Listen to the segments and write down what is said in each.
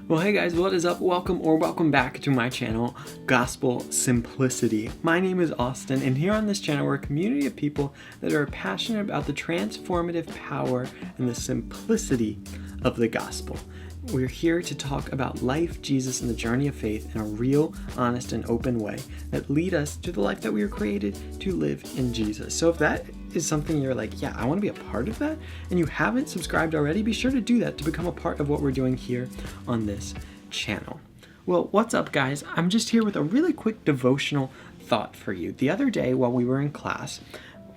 Well, hey guys, what is up? Welcome back to my channel, Gospel Simplicity. My name is Austin, and here on this channel, we're a community of people that are passionate about the transformative power and the simplicity of the gospel. We're here to talk about life, Jesus, and the journey of faith in a real, honest, and open way that lead us to the life that we were created to live in Jesus. So if that is something you're like, yeah, I want to be a part of that, and you haven't subscribed already, be sure to do that to become a part of what we're doing here on this channel. Well, what's up, guys? I'm just here with a really quick devotional thought for you. The other day while we were in class,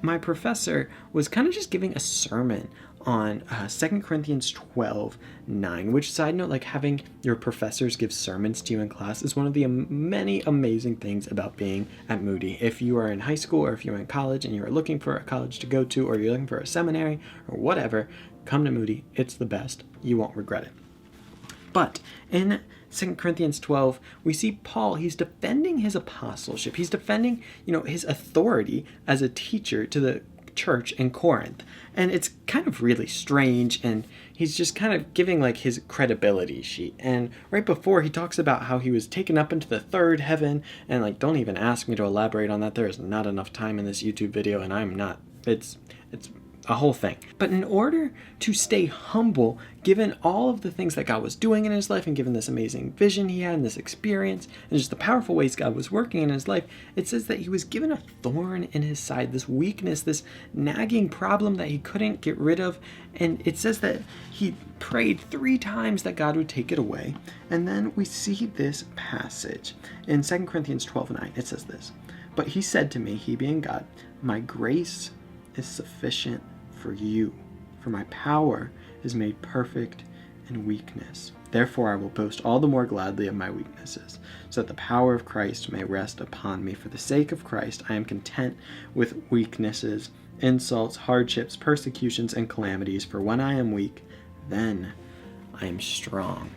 my professor was kind of just giving a sermon on 2 Corinthians 12:9, which, side note, like having your professors give sermons to you in class is one of the many amazing things about being at Moody. If you are in high school or if you're in college and you're looking for a college to go to, or you're looking for a seminary or whatever, come to Moody. It's the best. You won't regret it. But in 2 Corinthians 12, we see Paul, he's defending his apostleship. He's defending, his authority as a teacher to the church in Corinth. And it's kind of really strange, and he's just kind of giving like his credibility sheet. And right before, he talks about how he was taken up into the third heaven, and like, don't even ask me to elaborate on that. There is not enough time in this YouTube video, and I'm not. It's a whole thing. But in order to stay humble, given all of the things that God was doing in his life, and given this amazing vision he had and this experience, and just the powerful ways God was working in his life, it says that he was given a thorn in his side, this weakness, this nagging problem that he couldn't get rid of. And it says that he prayed 3 times that God would take it away. And then we see this passage in 2 Corinthians 12:9. It says this, "But he said to me," he being God, "My grace is sufficient for you, for my power is made perfect in weakness. Therefore I will boast all the more gladly of my weaknesses, so that the power of Christ may rest upon me. For the sake of Christ I am content with weaknesses, insults, hardships, persecutions, and calamities, for when I am weak, then I am strong."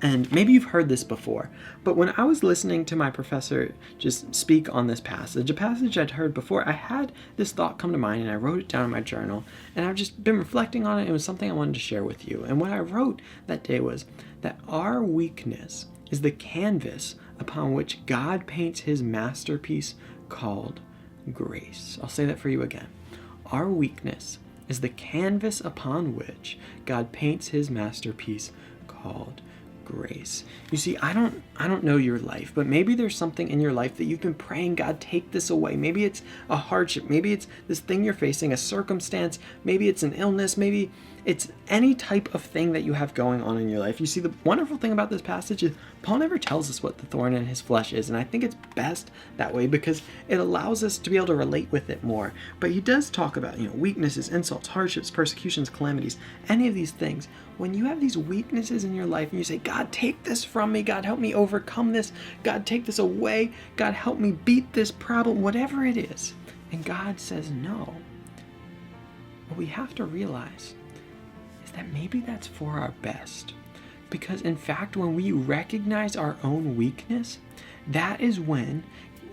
And maybe you've heard this before, but when I was listening to my professor just speak on this passage, a passage I'd heard before, I had this thought come to mind, and I wrote it down in my journal, and I've just been reflecting on it. It was something I wanted to share with you. And what I wrote that day was that our weakness is the canvas upon which God paints his masterpiece called grace. I'll say that for you again. Our weakness is the canvas upon which God paints his masterpiece called grace. You see, I don't know your life, but maybe there's something in your life that you've been praying, God, take this away. Maybe it's a hardship. Maybe it's this thing you're facing, a circumstance. Maybe it's an illness. Maybe it's any type of thing that you have going on in your life. You see, the wonderful thing about this passage is Paul never tells us what the thorn in his flesh is, and I think it's best that way because it allows us to be able to relate with it more. But he does talk about, weaknesses, insults, hardships, persecutions, calamities, any of these things. When you have these weaknesses in your life and you say, God, take this from me. God, help me overcome this. God, take this away. God, help me beat this problem, whatever it is. And God says no. What we have to realize is that maybe that's for our best. Because in fact, when we recognize our own weakness, that is when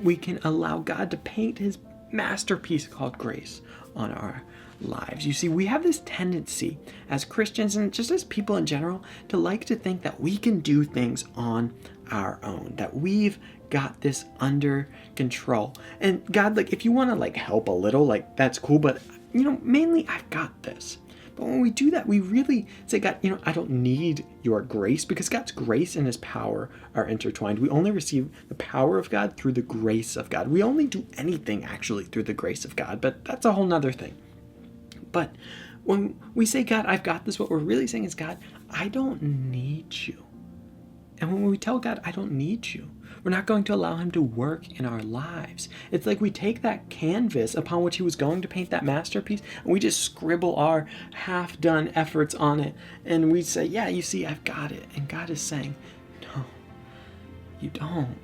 we can allow God to paint his masterpiece called grace on our lives. You see, we have this tendency as Christians and just as people in general to like to think that we can do things on our own, that we've got this under control. And God, if you want to help a little, that's cool, but mainly I've got this. But when we do that, we really say, God, I don't need your grace, because God's grace and his power are intertwined. We only receive the power of God through the grace of God. We only do anything actually through the grace of God, but that's a whole nother thing. But when we say, God, I've got this, what we're really saying is, God, I don't need you. And when we tell God, I don't need you, we're not going to allow him to work in our lives. It's like we take that canvas upon which he was going to paint that masterpiece, and we just scribble our half-done efforts on it. And we say, yeah, you see, I've got it. And God is saying, no, you don't.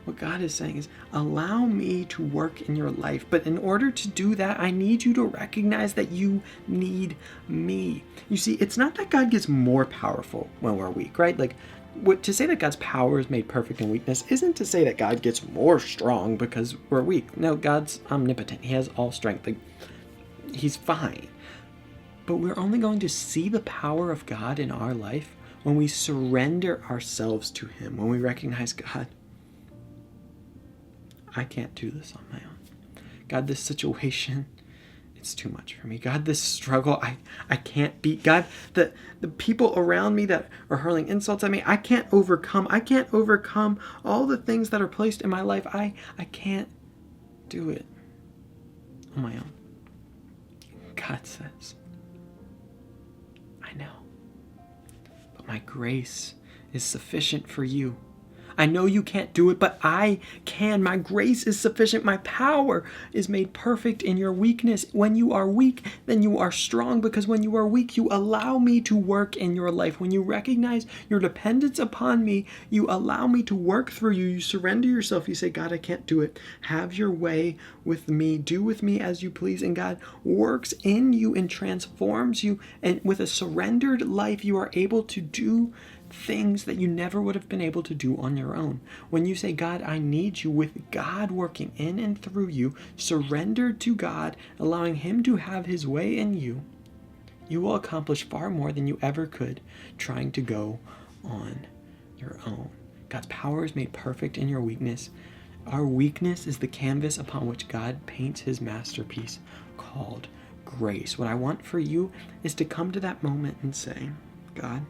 What God is saying is, allow me to work in your life. But in order to do that, I need you to recognize that you need me. You see, it's not that God gets more powerful when we're weak, right? To say that God's power is made perfect in weakness isn't to say that God gets more strong because we're weak. No, God's omnipotent. He has all strength. He's fine. But we're only going to see the power of God in our life when we surrender ourselves to Him, when we recognize, God, I can't do this on my own. God, this situation, it's too much for me. God, this struggle, I can't beat. God, the people around me that are hurling insults at me, I can't overcome. I can't overcome all the things that are placed in my life. I can't do it on my own. God says, I know, but my grace is sufficient for you. I know you can't do it, but I can. My grace is sufficient. My power is made perfect in your weakness. When you are weak, then you are strong, because when you are weak, you allow me to work in your life. When you recognize your dependence upon me, you allow me to work through you. You surrender yourself. You say, God, I can't do it. Have your way with me. Do with me as you please. And God works in you and transforms you. And with a surrendered life, you are able to do things that you never would have been able to do on your own. When you say, God, I need you, with God working in and through you, surrendered to God, allowing Him to have His way in you, you will accomplish far more than you ever could trying to go on your own. God's power is made perfect in your weakness. Our weakness is the canvas upon which God paints His masterpiece called grace. What I want for you is to come to that moment and say, God,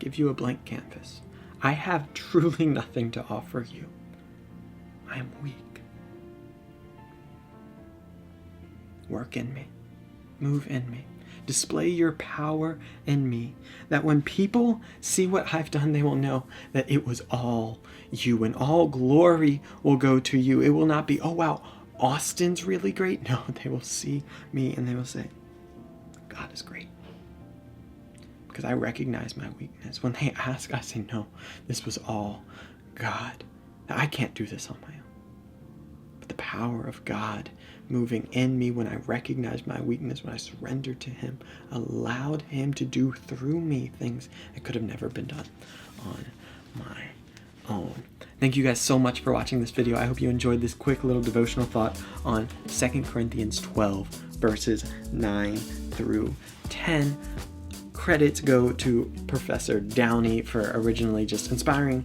give you a blank canvas. I have truly nothing to offer you. I am weak. Work in me. Move in me. Display your power in me, that when people see what I've done, they will know that it was all you, and all glory will go to you. It will not be, oh wow, Austin's really great. No, they will see me and they will say, God is great. Because I recognize my weakness. When they ask, I say, no, this was all God. I can't do this on my own. But the power of God moving in me when I recognized my weakness, when I surrendered to Him, allowed Him to do through me things that could have never been done on my own. Thank you guys so much for watching this video. I hope you enjoyed this quick little devotional thought on 2 Corinthians 12, verses 9 through 10. Credits go to Professor Downey for originally just inspiring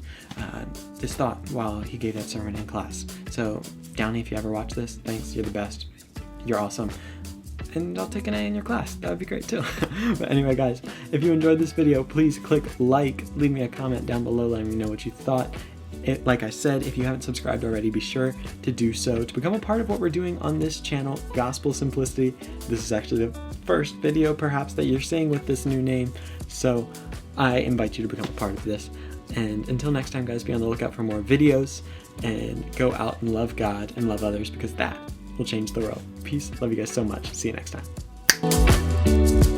this thought while he gave that sermon in class. So Downey, if you ever watch this, thanks, you're the best. You're awesome. And I'll take an A in your class. That would be great too. But anyway, guys, if you enjoyed this video, please click like, leave me a comment down below letting me know what you thought. Like I said, if you haven't subscribed already, be sure to do so to become a part of what we're doing on this channel, Gospel Simplicity. This is actually the first video perhaps that you're seeing with this new name, so I invite you to become a part of this. And until next time, guys, be on the lookout for more videos, and go out and love God and love others, because that will change the world. Peace. Love you guys so much. See you next time.